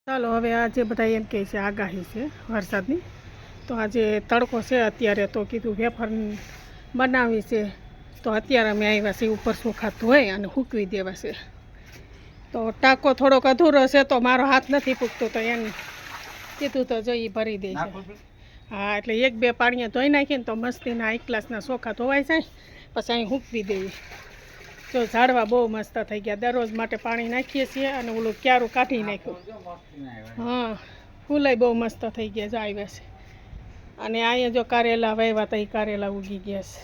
ચાલો હવે આજે બધા એમ કહે છે આગાહી છે વરસાદની, તો આજે તડકો છે અત્યારે, તો કીધું વેફર બનાવી છે. તો અત્યારે અમે આવ્યા છીએ ઉપર ચોખા ધોઈ અને સૂકવી દેવા છે. તો ટાંકો થોડોક અધૂરો છે, તો મારો હાથ નથી પૂગતો, તો એને કીધું તો જો એ ભરી દે છે. હા, એટલે એક બે પાણીએ ધોઈ નાખીને તો મસ્તીના એક ગ્લાસના ચોખા ધોવાઈ જાય, પછી અહીં સૂકવી દઈએ. જો ઝાડવા બહુ મસ્ત થઈ ગયા. દરરોજ માટે પાણી નાખીએ છીએ અને ઓલું ક્યારું કાઢી નાખ્યું. હા, ફૂલાઈ બહુ મસ્ત થઈ ગયા, જો આવ્યા છે. અને અહીંયા જો કારેલા વાવ્યા હતા, એ કારેલા ઉગી ગયા છે.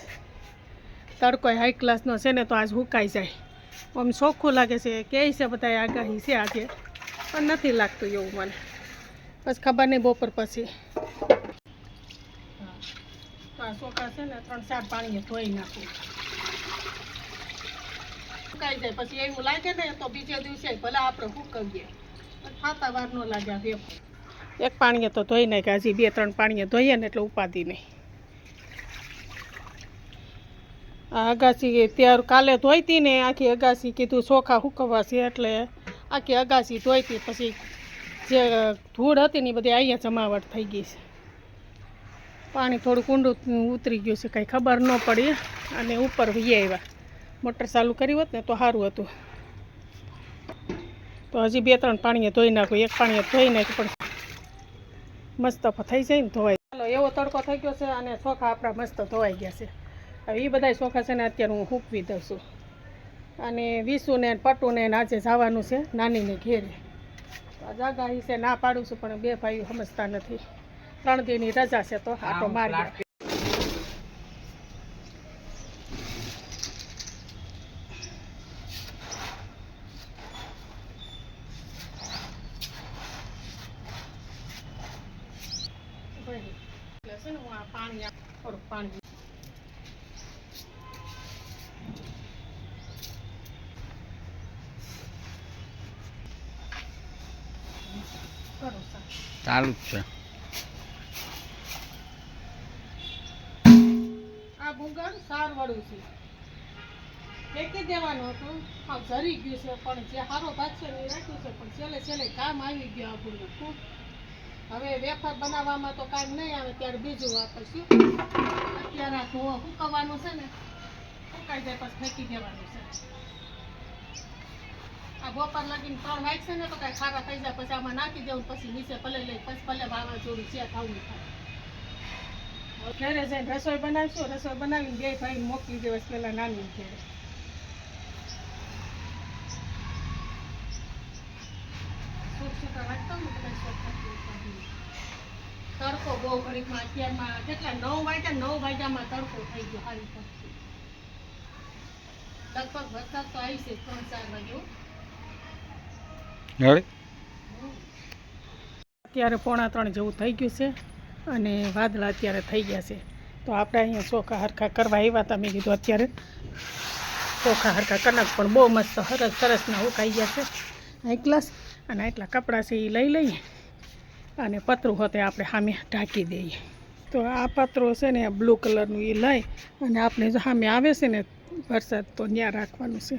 તડકો હાઈ ક્લાસનો છે ને, તો આજ સુકાઈ જાય. આમ ચોખ્ખું લાગે છે, કહે છે બધા આગાહી છે આજે, પણ નથી લાગતું એવું મને. બસ ખબર નહીં બપોર પછી. તો આ ચોખા છે ને 3-4 પાણીએ ધોઈ નાખું, સુકાઈ જાય. પછી એવું લાગે ને તો બીજે દિવસે ભલે આપણે સૂકવીએ, પણ ખાતા વાર ન લાગે. આ વેફર એક પાણીએ તો ધોઈ નાખ્યા, હજી 2-3 પાણીએ ધોઈએ ને એટલે ઉપાધિ નહીં. આ અગાસી ત્યાર કાલે ધોઈતી ને, આખી અગાસી કીધું ચોખા સૂકવવા છે, એટલે આખી અગાસી ધોઈતી. પછી જે ધૂળ હતી ને એ બધી અહીંયા જમાવટ થઈ ગઈ છે. પાણી થોડુંક ઊંડું ઉતરી ગયું છે, કંઈ ખબર ન પડી. અને ઉપર વી આવ્યા. મોટર ચાલુ કરી હોત ને તો સારું હતું. તો હજી 2-3 પાણીએ ધોઈ નાખું. એક પાણીએ ધોઈ નાખ્યું, પણ મસ્ત થઈ જાય ને ધોવાય. ચાલો, એવો તડકો થઈ ગયો છે અને ચોખા આપણા મસ્ત ધોવાઈ ગયા છે. હવે એ બધા ચોખા છે ને અત્યારે હું સૂકવી દઉં છું. અને વિશુને પટુને આજે જવાનું છે નાનીને ઘેરે. આગાહી છે, ના પાડું છું, પણ બે ભાઈઓ સમજતા નથી. 3 દીની રજા છે, તો આટો મારી. પાણી થોડુંક પાણી ચાલુ જ છે. આ ભૂંગળ સારવાળું છે, ફેંકી દેવાનું હતું. હા, ઝરી ગયું છે, પણ જે સારો ભાગ છે એ રાખ્યું છે. પણ છેલ્લે કામ આવી ગયું આ ભૂંગળ. હવે વેફર બનાવવામાં તો કામ નહીં આવે, ત્યારે બીજું વાપરશું. અત્યારે આ સૂકવવાનું છે ને, સુકાઈ જાય પછી ફેંકી દેવાનું છે. આ બપોર લગીને 3 વાગશે ને તો કાંઈ ખારા થઈ જાય, પછી આમાં નાખી દેવું. પછી નીચે ભલે લઈ, પછી ભલે વાવાઝોડું છે થવું થાય. ઘરે જઈને રસોઈ બનાવીશું. રસોઈ બનાવીને 2 ભાઈ મોકલી દેવાસ પેલા નાની ઘેરે. તડકો બહુ ઘડીકમાં, અત્યારમાં કેટલા 9 વાગ્યામાં તડકો થઈ ગયો. સારી પડતી લગભગ વરસાદ તો આવી છે 3-4 વાગ્યો. અત્યારે 2:45 જેવું થઈ ગયું છે અને વાદળા અત્યારે થઈ ગયા છે. તો આપણે અહીંયા ચોખા હરખા કરવા આવ્યા હતા. મેં કીધું અત્યારે ચોખા હરખા કનક પણ બહુ મસ્ત સરસના ઉકાઈ ગયા છે. એક ગ્લાસ અને એટલા કપડાં છે એ લઈ લઈએ અને પતરું હોતે આપણે સામે ઢાંકી દઈએ. તો આ પતરું છે ને બ્લુ કલરનું, એ લઈ અને આપણે જો સામે આવે છે ને વરસાદ, તો ત્યાં રાખવાનું છે.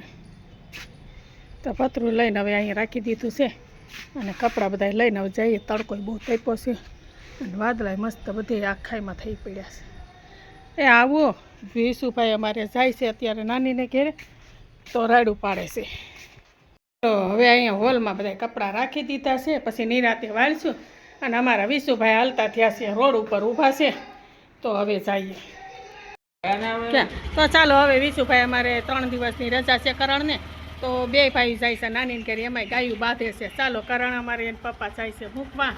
તો પતરું લઈને હવે અહીંયા રાખી દીધું છે અને કપડાં બધા લઈને હવે જઈએ. તડકો બહુ તાપ્યો છે અને વાદળા મસ્ત બધે આખાઈમાં થઈ પડ્યા છે. એ આવો વિશુભાઈ અમારે જાય છે અત્યારે નાનીને ઘેરે, તો રાડું પાડે છે. તો હવે અહીંયા હોલમાં બધા કપડાં રાખી દીધા છે, પછી નિરાતે વાળશું. અને અમારા વિશુભાઈ હાલતા થયા છે, રોડ ઉપર ઊભા છે. તો હવે જઈએ ક્યાં. તો ચાલો, હવે વિશુભાઈ અમારે 3 દિવસની રજા છે કરણને, તો 2 ભાઈ જાય છે નાનીને ઘરે. એમાંય ગાયું બાંધે છે. ચાલો, કરણ અમારે એને પપ્પા જાય છે મૂકવા.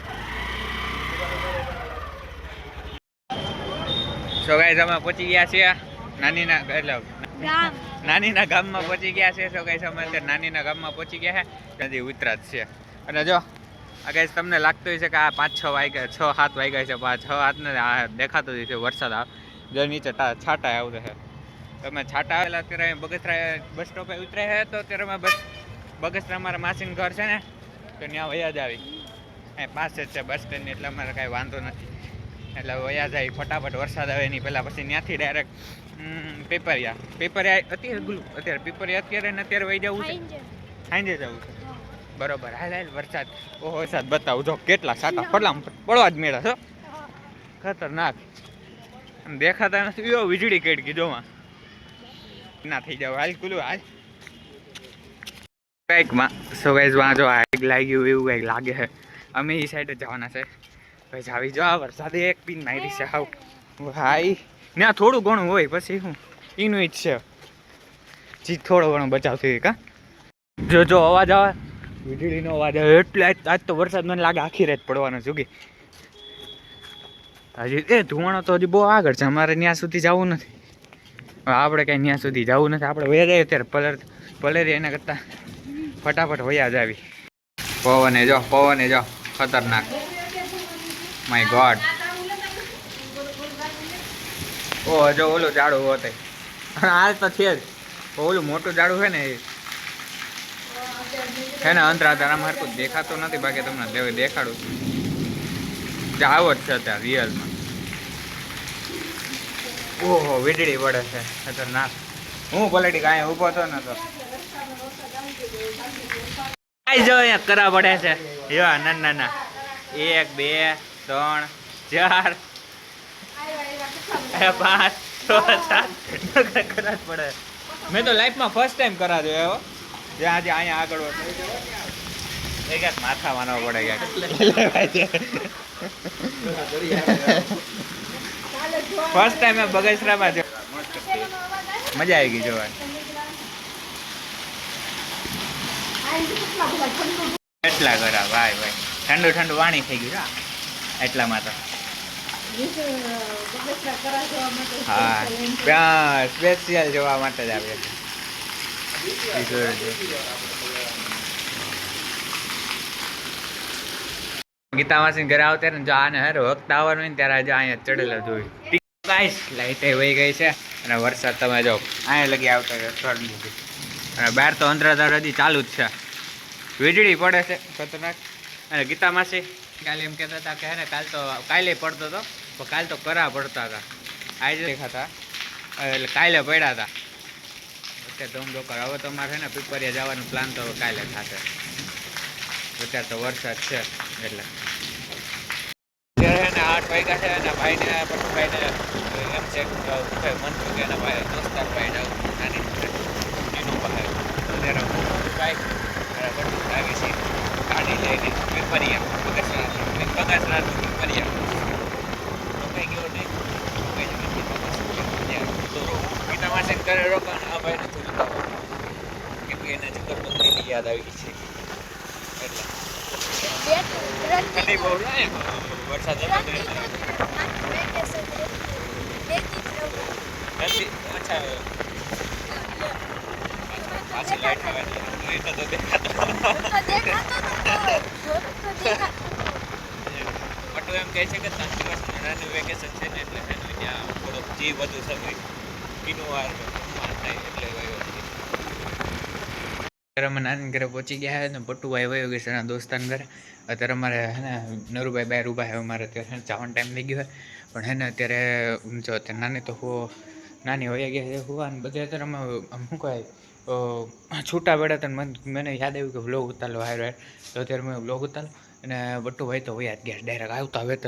સો ગાઈસ, અમે પહોંચી ગયા છીએ નાનીના ગામમાં પહોંચી ગયા છે. સો ગાઈસ, અમે અત્યારે નાનીના ગામમાં પહોંચી ગયા છે. નદી ઉતરાત છે. અને જો આ ગાઈસ, તમને લાગતું હોય છે કે આ 5-6 વાગ્યા 6-7 વાગ્યા છે, 6-7 ને દેખાતું હોય છે વરસાદ જો નીચે છાંટા આવશે છે. તમે છાંટા આવેલા અત્યારે બગસરા બસ સ્ટોપે ઉતર્યા છે. તો અત્યારે અમે બગસરા અમારા માસીનું ઘર છે ને, તો ત્યાં વયા જ આવી. અહીં પાસે જ છે બસ સ્ટેન્ડની, એટલે અમારે કાંઈ વાંધો નથી. એટલે વયા જાય ફટાફટ, વરસાદ આવે એની પહેલાં. પછી ત્યાંથી ડાયરેક્ટ પીપરિયા અત્યારે પીપરિયા અત્યારે ને અત્યારે વહી જવું છે. સાંજે જવું છે. બરોબર હાલ વરસાદ. ઓહો વરસાદ બતાવું જો કેટલા સાટા પડવા જ મેળા છો. ખતરનાક દેખાતા નથી. એવો વીજળી કેડકી જોમાં ના થઈ જાવ. હાલ કુલું હાલ કંઈક સો ગાઈઝ વાં જો આગ લાગ્યું એવું કંઈક લાગે છે. અમે એ સાઈડ જ જવાના છે ભાઈ. આવી જો વરસાદે એક પીન મારી છે હાવ ભાઈ. ના થોડું ઘણું હોય પછી શું એનું જ છે. ચીજ થોડો ઘણો બચાવ થઈ કા. જો અવાજ આવે વીજળીનો અવાજ આવે એટલે આજ તો વરસાદ મને લાગે આખી રાત પડવાનો જોગી. હજી એ ધુવાણો તો હજી બહુ આગળ છે. અમારે ત્યાં સુધી જવું નથી. આપણે કાંઈ ત્યાં સુધી જવું નથી. આપણે વયા જઈએ ત્યારે પલેરી એના કરતાં ફટાફટ વયા જ આવી. પવને જો ખતરનાક. My God. ઓ જો ઓલું ઝાડું હોતે હાલ તો છે જ. ઓલું મોટું ઝાડું છે ને હે ને અંતરાધારામાં હરકું દેખાતો નથી. બાકી તમને દેખાડું જે આવો જ છે અત્યારે રિયલમાં. ઓહો વીજળી પડે છે ખતરનાક. હું પલટી કાંઈ ઊભો હતો ને તો જો અહીંયા કરા પડે છે. જો ના 1 2 3 4 5 6 7 કરા જ પડે. મેં તો લાઈફમાં ફર્સ્ટ ટાઈમ કરા જોયો. જે આજે અહીંયા આગળ એક માથા માનવા પડે ગયા. ફર્સ્ટ ટાઈમ મેં બગસરામાં જો મજા આવી ગઈ જોવાની. એટલા કરા ભાઈ ઠંડુ પાણી થઈ ગયું એટલામાં તો. હા ત્યાં સ્પેશિયલ જોવા માટે જ આવે. ગીતા માસી ઘરે આવતા ને જો આને હર વખત આવવાનું હોય ને ત્યારે આજે અહીંયા ચડેલા જોયું. ગાઈસ લાઈટ વહી ગઈ છે અને વરસાદ તમે જો અહીંયા લગી આવતા લીધી. અને બહાર તો અંધરાધાર હજી ચાલુ જ છે. વીજળી પડે છે ખતરનાક. અને ગીતા માસી કાલે એમ કહેતા હતા કે ને કાલે પડતો હતો પણ કાલે તો કરા પડતા હતા. આજે દેખાતા એટલે કાલે પડ્યા હતા. અત્યારે ધમધોકર. હવે તો અમારે છે ને પીપરિયા જવાનું પ્લાન તો કાલે થશે. અત્યારે તો વરસાદ છે એટલે અત્યારે 8 વાગ્યા છે અને ભાઈને પટુભાઈને એમ છે મન થયું કે એના ભાઈ દોસ્તાર ભાઈ જાઉં નાની એનું ભાઈ અત્યારે ભાઈ પટુ આવી છે ગાડી લઈને પીપરિયા બગસરા પીપરિયા તો કંઈ ગયો નહીં. ગીતા માસી કરે રોકાણ આ ભાઈ નથી રોકાવાનું કેમ કે એને જગરબંધીની યાદ આવી છે એટલે ઠંડી બહુ લાગે વરસાદ હતો અચ્છા પાછી લાઈટ આવે તો દેખાતો પટુ એમ કહે છે કે 3 દિવસ નાનું વેકેશન છે ને એટલે ત્યાં થોડોક જીવ વધુ સમય પીનું વાર થાય એટલે અત્યારે અમે નાની ઘરે પહોંચી ગયા ને પટ્ટુભાઈ વયો ગઈ છે એના દોસ્તાન ઘરે. અત્યારે અમારે હે ને નરુભાઈ બહાર ઊભા છે. અમારે અત્યારે જવાનો ટાઈમ થઈ ગયો પણ હે ને અત્યારે જો અત્યારે નાની વયા ગયા છે હોવા ને બધે. અત્યારે અમે શું કહેવાય છૂટા પડ્યા હતા. મને યાદ આવ્યું કે વ્લોગ ઉતારલો હાર તો અત્યારે મેં વ્લોગ ઉતારો અને પટ્ટુભાઈ તો વયા જ ગયા ડાયરેક્ટ આવતા હવે તો